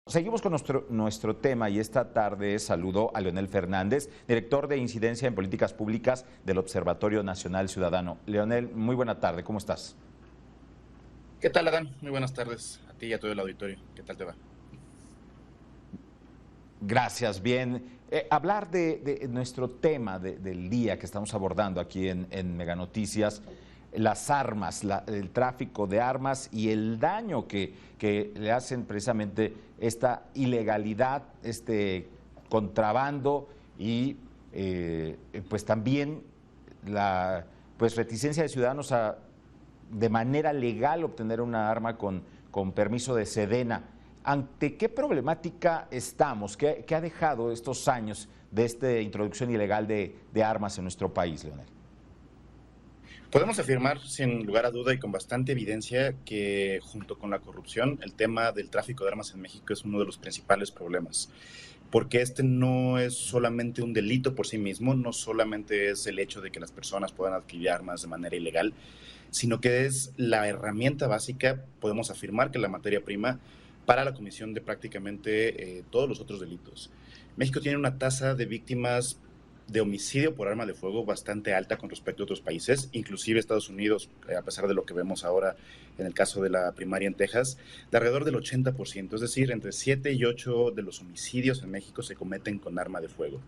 Seguimos con nuestro tema y esta tarde saludo a Leonel Fernández, director de Incidencia en Políticas Públicas del Observatorio Nacional Ciudadano. Leonel, muy buena tarde, ¿cómo estás? ¿Qué tal, Adán? Muy buenas tardes a ti y a todo el auditorio. ¿Qué tal te va? Gracias, bien. Hablar de nuestro tema del día que estamos abordando aquí en Mega Noticias, las armas, el tráfico de armas y el daño que le hacen precisamente esta ilegalidad, este contrabando y pues también la pues reticencia de ciudadanos a de manera legal obtener una arma con permiso de Sedena. ¿Ante qué problemática estamos? ¿Qué ha dejado estos años de esta introducción ilegal de armas en nuestro país, Leonel? Podemos afirmar, sin lugar a duda y con bastante evidencia, que junto con la corrupción, el tema del tráfico de armas en México es uno de los principales problemas. Porque este no es solamente un delito por sí mismo, no solamente es el hecho de que las personas puedan adquirir armas de manera ilegal, sino que es la herramienta básica, podemos afirmar que la materia prima para la comisión de prácticamente todos los otros delitos. México tiene una tasa de víctimas de homicidio por arma de fuego bastante alta con respecto a otros países, inclusive Estados Unidos, a pesar de lo que vemos ahora en el caso de la primaria en Texas, de alrededor del 80%, es decir, entre 7 y 8 de los homicidios en México se cometen con arma de fuego.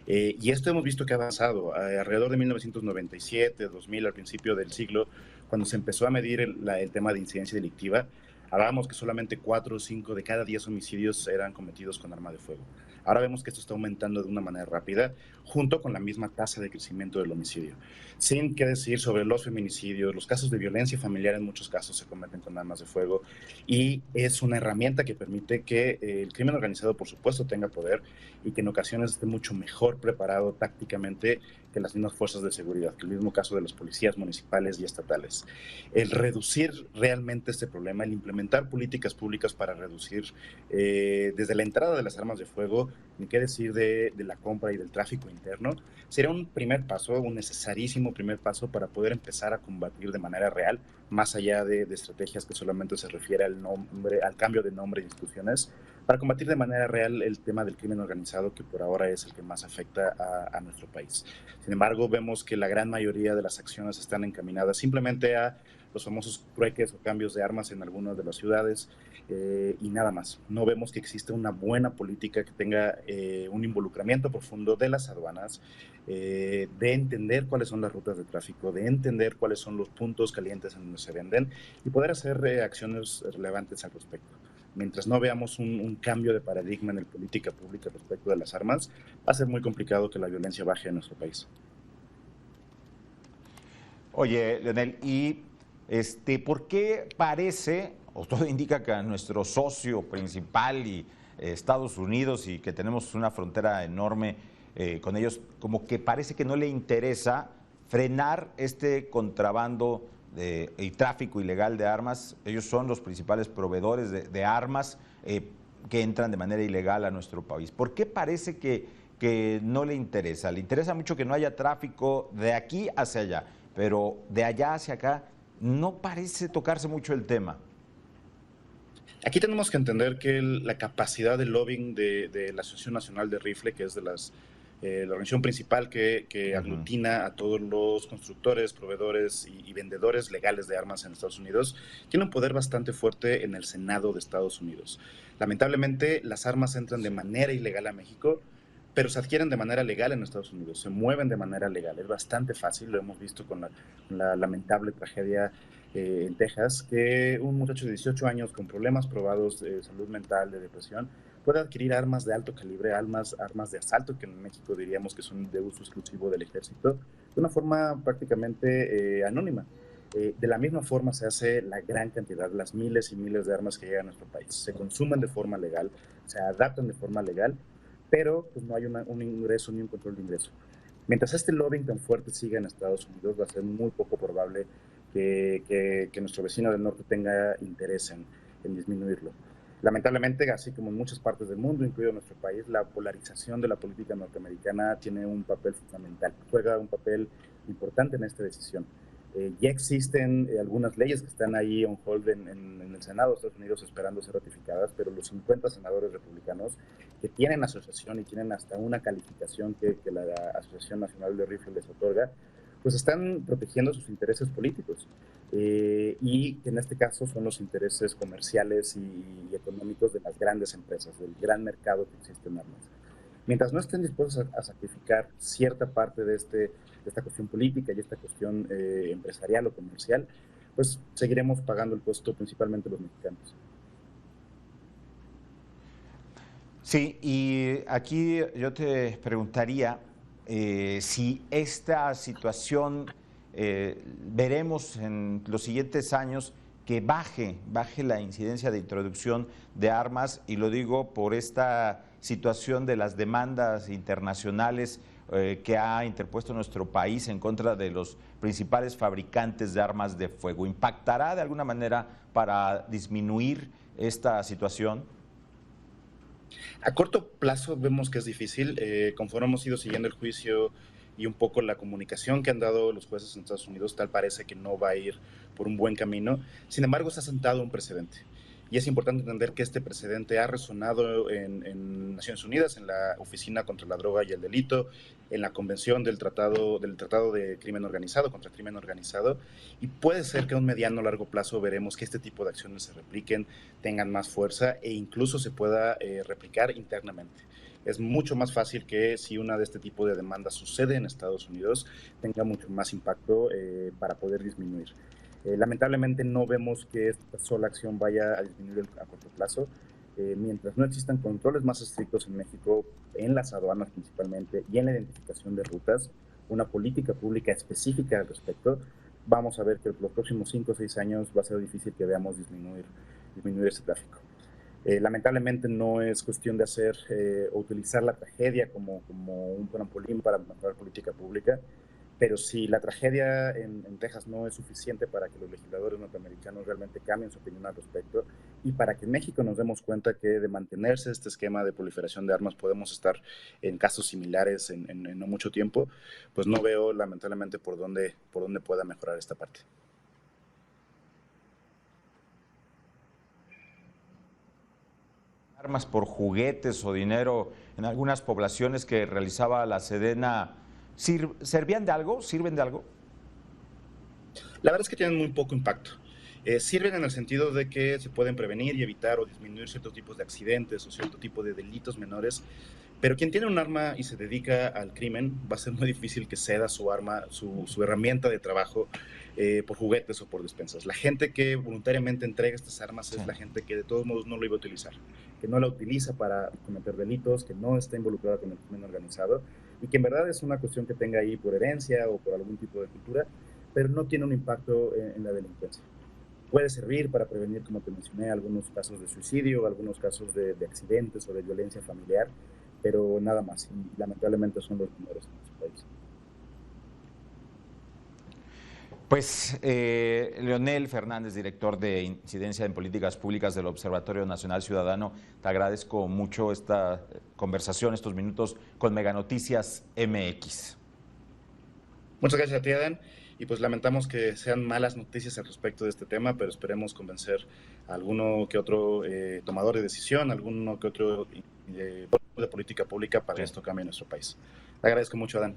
Y esto hemos visto que ha avanzado. Alrededor de 1997, 2000, al principio del siglo, cuando se empezó a medir el tema de incidencia delictiva, hablábamos que solamente 4 o 5 de cada 10 homicidios eran cometidos con arma de fuego. Ahora vemos que esto está aumentando de una manera rápida, junto con la misma tasa de crecimiento del homicidio. Sin qué decir sobre los feminicidios, los casos de violencia familiar en muchos casos se cometen con armas de fuego y es una herramienta que permite que el crimen organizado, por supuesto, tenga poder y que en ocasiones esté mucho mejor preparado tácticamente que las mismas fuerzas de seguridad, que el mismo caso de las policías municipales y estatales. El reducir realmente este problema, el implementar políticas públicas para reducir desde la entrada de las armas de fuego, ni qué decir de la compra y del tráfico interno, sería un primer paso, un necesarísimo primer paso para poder empezar a combatir de manera real, más allá de estrategias que solamente se refiere al nombre, al cambio de nombre e instituciones, para combatir de manera real el tema del crimen organizado, que por ahora es el que más afecta a nuestro país. Sin embargo, vemos que la gran mayoría de las acciones están encaminadas simplemente a los famosos trueques o cambios de armas en algunas de las ciudades y nada más. No vemos que existe una buena política que tenga un involucramiento profundo de las aduanas, de entender cuáles son las rutas de tráfico, de entender cuáles son los puntos calientes en donde se venden y poder hacer acciones relevantes al respecto. Mientras no veamos un cambio de paradigma en la política pública respecto de las armas, va a ser muy complicado que la violencia baje en nuestro país. Oye, Leonel, ¿y por qué parece, o todo indica que a nuestro socio principal y Estados Unidos y que tenemos una frontera enorme con ellos, como que parece que no le interesa frenar este contrabando y tráfico ilegal de armas? Ellos son los principales proveedores de armas que entran de manera ilegal a nuestro país. ¿Por qué parece que no le interesa? Le interesa mucho que no haya tráfico de aquí hacia allá, pero de allá hacia acá no parece tocarse mucho el tema. Aquí tenemos que entender que la capacidad de lobbying de la Asociación Nacional de Rifle, que es la organización principal que Ujú. aglutina a todos los constructores, proveedores y vendedores legales de armas en Estados Unidos, tiene un poder bastante fuerte en el Senado de Estados Unidos. Lamentablemente, las armas entran de Sí. manera ilegal a México, pero se adquieren de manera legal en Estados Unidos, se mueven de manera legal. Es bastante fácil, lo hemos visto con la lamentable tragedia en Texas, que un muchacho de 18 años con problemas probados de salud mental, de depresión, puede adquirir armas de alto calibre, armas de asalto, que en México diríamos que son de uso exclusivo del ejército, de una forma prácticamente anónima. De la misma forma se hace la gran cantidad, las miles y miles de armas que llegan a nuestro país. Se consumen de forma legal, se adaptan de forma legal, pero pues no hay un ingreso ni un control de ingreso. Mientras este lobbying tan fuerte siga en Estados Unidos, va a ser muy poco probable que nuestro vecino del norte tenga interés en disminuirlo. Lamentablemente, así como en muchas partes del mundo, incluido nuestro país, la polarización de la política norteamericana tiene un papel fundamental, juega un papel importante en esta decisión. Ya existen algunas leyes que están ahí on hold en el Senado de Estados Unidos esperando ser ratificadas, pero los 50 senadores republicanos que tienen asociación y tienen hasta una calificación que la Asociación Nacional de Rifle les otorga, pues están protegiendo sus intereses políticos. Y que en este caso son los intereses comerciales y económicos de las grandes empresas, del gran mercado que existe en armas. Mientras no estén dispuestos a sacrificar cierta parte de esta cuestión política y esta cuestión empresarial o comercial, pues seguiremos pagando el costo principalmente los mexicanos. Sí, y aquí yo te preguntaría si esta situación veremos en los siguientes años que baje la incidencia de introducción de armas, y lo digo por esta situación de las demandas internacionales que ha interpuesto nuestro país en contra de los principales fabricantes de armas de fuego. ¿Impactará de alguna manera para disminuir esta situación? A corto plazo vemos que es difícil. Conforme hemos ido siguiendo el juicio y un poco la comunicación que han dado los jueces en Estados Unidos, tal parece que no va a ir por un buen camino. Sin embargo, se ha sentado un precedente. Y es importante entender que este precedente ha resonado en Naciones Unidas, en la Oficina contra la Droga y el Delito, en la Convención del Tratado de Crimen Organizado, contra el Crimen Organizado, y puede ser que a un mediano o largo plazo veremos que este tipo de acciones se repliquen, tengan más fuerza e incluso se pueda replicar internamente. Es mucho más fácil que si una de este tipo de demandas sucede en Estados Unidos, tenga mucho más impacto para poder disminuir. Lamentablemente no vemos que esta sola acción vaya a disminuir a corto plazo. Mientras no existan controles más estrictos en México, en las aduanas principalmente, y en la identificación de rutas, una política pública específica al respecto, vamos a ver que los próximos 5 o 6 años va a ser difícil que veamos disminuir ese tráfico. Lamentablemente no es cuestión de hacer o utilizar la tragedia como un trampolín para mejorar política pública, pero si la tragedia en Texas no es suficiente para que los legisladores norteamericanos realmente cambien su opinión al respecto, y para que en México nos demos cuenta que de mantenerse este esquema de proliferación de armas podemos estar en casos similares en no mucho tiempo, pues no veo lamentablemente por dónde pueda mejorar esta parte. Armas por juguetes o dinero en algunas poblaciones que realizaba la Sedena, ¿servían de algo? ¿Sirven de algo? La verdad es que tienen muy poco impacto. Sirven en el sentido de que se pueden prevenir y evitar o disminuir ciertos tipos de accidentes o cierto tipo de delitos menores, pero quien tiene un arma y se dedica al crimen, va a ser muy difícil que ceda su arma, su herramienta de trabajo, por juguetes o por despensas. La gente que voluntariamente entrega estas armas Sí. es la gente que de todos modos no lo iba a utilizar, que no la utiliza para cometer delitos, que no está involucrada con el crimen organizado, y que en verdad es una cuestión que tenga ahí por herencia o por algún tipo de cultura, pero no tiene un impacto en la delincuencia. Puede servir para prevenir, como te mencioné, algunos casos de suicidio, algunos casos de accidentes o de violencia familiar, pero nada más. Y lamentablemente son los menores en nuestro país. Pues Leonel Fernández, director de Incidencia en Políticas Públicas del Observatorio Nacional Ciudadano, te agradezco mucho esta conversación, estos minutos con Mega Noticias MX. Muchas gracias a ti, Adán. Y pues lamentamos que sean malas noticias al respecto de este tema, pero esperemos convencer a alguno que otro tomador de decisión, alguno que otro de política pública para que Sí. esto cambie en nuestro país. Te agradezco mucho, Adán.